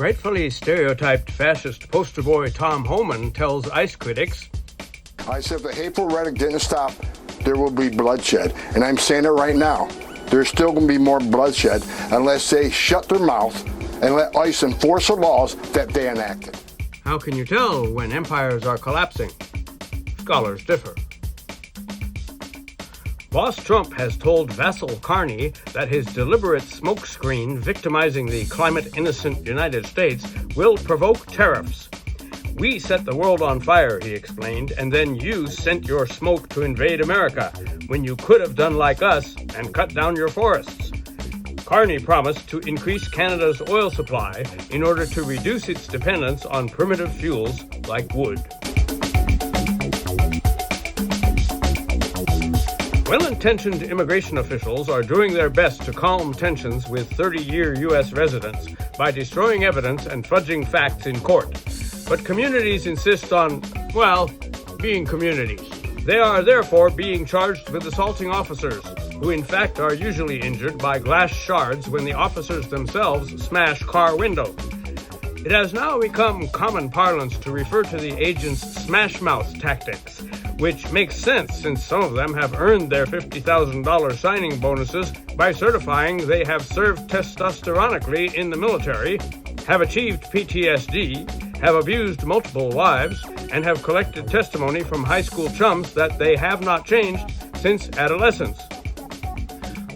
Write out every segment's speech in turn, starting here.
Rightfully stereotyped fascist poster boy Tom Homan tells ICE critics, I said if the hateful rhetoric didn't stop, there will be bloodshed. And I'm saying it right now. There's still going to be more bloodshed unless they shut their mouth and let ICE enforce the laws that they enacted. How can you tell when empires are collapsing? Scholars differ. Boss Trump has told vassal Carney that his deliberate smokescreen victimizing the climate-innocent United States will provoke tariffs. We set the world on fire, he explained, and then you sent your smoke to invade America, when you could have done like us and cut down your forests. Carney promised to increase Canada's oil supply in order to reduce its dependence on primitive fuels like wood. Well-intentioned immigration officials are doing their best to calm tensions with 30-year U.S. residents by destroying evidence and fudging facts in court. But communities insist on, well, being communities. They are therefore being charged with assaulting officers, who in fact are usually injured by glass shards when the officers themselves smash car windows. It has now become common parlance to refer to the agents' smash-mouth tactics, which makes sense since some of them have earned their $50,000 signing bonuses by certifying they have served testosteronically in the military, have achieved PTSD, have abused multiple wives, and have collected testimony from high school chums that they have not changed since adolescence.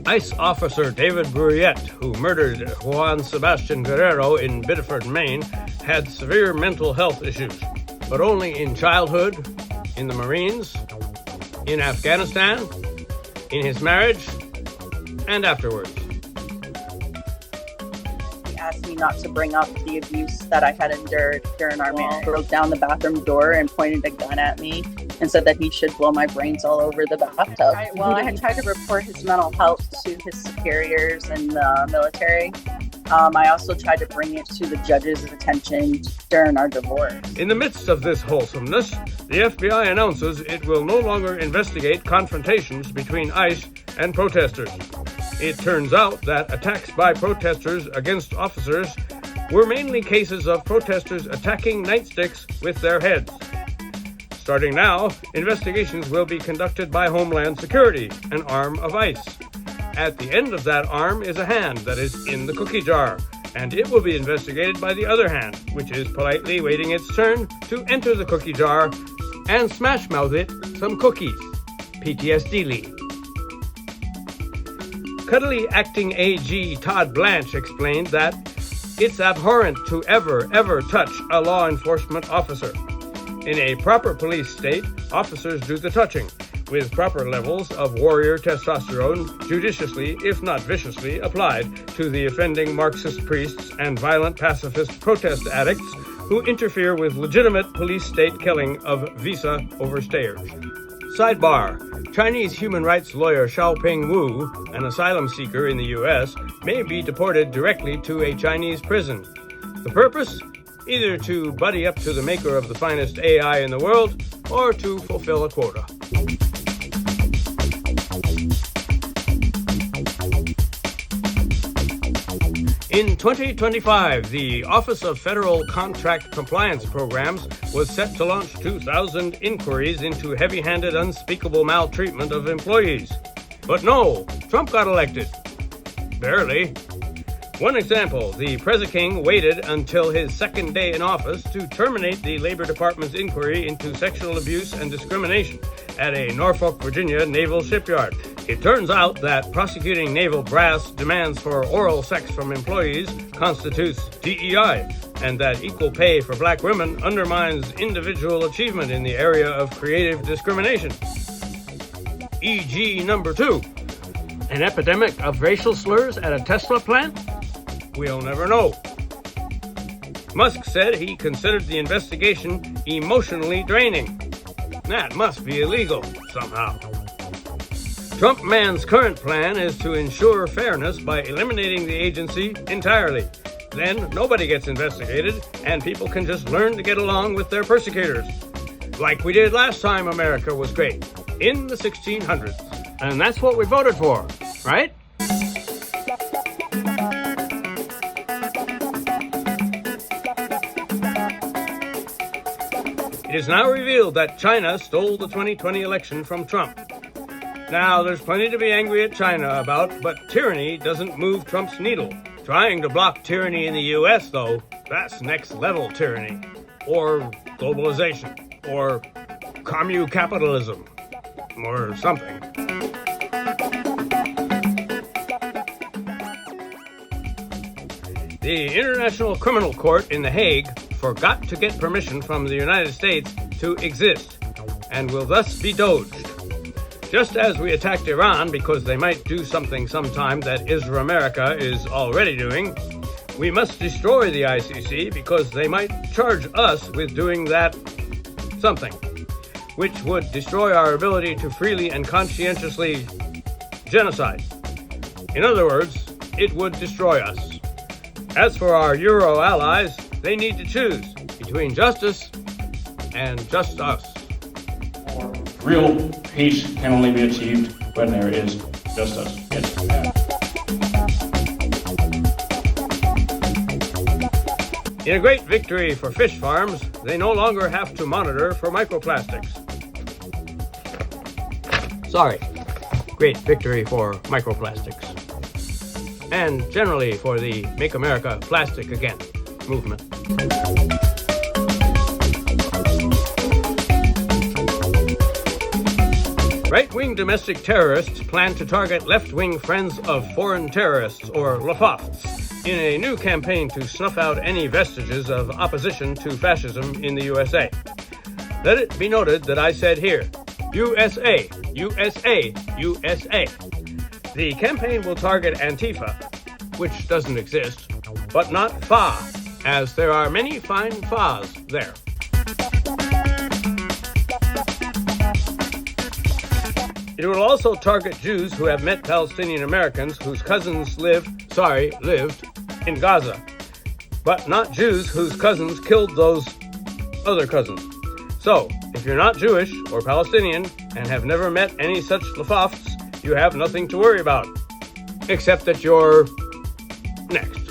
ICE officer David Bruyette, who murdered Juan Sebastian Guerrero in Biddeford, Maine, had severe mental health issues, but only in childhood, in the Marines, in Afghanistan, in his marriage, and afterwards. He asked me not to bring up the abuse that I had endured during our marriage. Broke down the bathroom door and pointed a gun at me and said that he should blow my brains all over the bathtub. I had tried to report his mental health to his superiors in the military. I also tried to bring it to the judge's attention during our divorce. In the midst of this wholesomeness, the FBI announces it will no longer investigate confrontations between ICE and protesters. It turns out that attacks by protesters against officers were mainly cases of protesters attacking nightsticks with their heads. Starting now, investigations will be conducted by Homeland Security, an arm of ICE. At the end of that arm is a hand that is in the cookie jar, and it will be investigated by the other hand, which is politely waiting its turn to enter the cookie jar and smash-mouth it some cookies. PTSD-ly. Cuddly acting AG Todd Blanche explained that it's abhorrent to ever touch a law enforcement officer. In a proper police state, officers do the touching, with proper levels of warrior testosterone judiciously, if not viciously, applied to the offending Marxist priests and violent pacifist protest addicts who interfere with legitimate police state killing of visa overstayers. Sidebar: Chinese human rights lawyer Xiaoping Wu, an asylum seeker in the U.S., may be deported directly to a Chinese prison. The purpose? Either to buddy up to the maker of the finest AI in the world, or to fulfill a quota. In 2025, the Office of Federal Contract Compliance Programs was set to launch 2,000 inquiries into heavy-handed, unspeakable maltreatment of employees. But no, Trump got elected. Barely. One example, the Prezi-King waited until his second day in office to terminate the Labor Department's inquiry into sexual abuse and discrimination at a Norfolk, Virginia naval shipyard. It turns out that prosecuting naval brass demands for oral sex from employees constitutes DEI, and that equal pay for black women undermines individual achievement in the area of creative discrimination. E.g. number 2, an epidemic of racial slurs at a Tesla plant? We'll never know. Musk said he considered the investigation emotionally draining. That must be illegal, somehow. Trumpman's current plan is to ensure fairness by eliminating the agency entirely. Then nobody gets investigated, and people can just learn to get along with their persecutors. Like we did last time America was great, in the 1600s. And that's what we voted for, right? It is now revealed that China stole the 2020 election from Trump. Now, there's plenty to be angry at China about, but tyranny doesn't move Trump's needle. Trying to block tyranny in the U.S., though, that's next-level tyranny. Or globalization. Or commu-capitalism. Or something. The International Criminal Court in The Hague forgot to get permission from the United States to exist, and will thus be doged. Just as we attacked Iran because they might do something sometime that Israel America is already doing, we must destroy the ICC because they might charge us with doing that something, which would destroy our ability to freely and conscientiously genocide. In other words, it would destroy us. As for our Euro allies, they need to choose between justice and just us. Real peace can only be achieved when there is justice. In a great victory for fish farms, they no longer have to monitor for microplastics. Sorry, great victory for microplastics. And generally for the Make America Plastic Again movement. Right-wing domestic terrorists plan to target left-wing friends of foreign terrorists, or LaFofts, in a new campaign to snuff out any vestiges of opposition to fascism in the USA. Let it be noted that I said here, USA, USA, USA. The campaign will target Antifa, which doesn't exist, but not FA, as there are many fine FAs there. It will also target Jews who have met Palestinian Americans whose cousins lived in Gaza, but not Jews whose cousins killed those other cousins. So, if you're not Jewish or Palestinian and have never met any such LaFofts, you have nothing to worry about, except that you're next.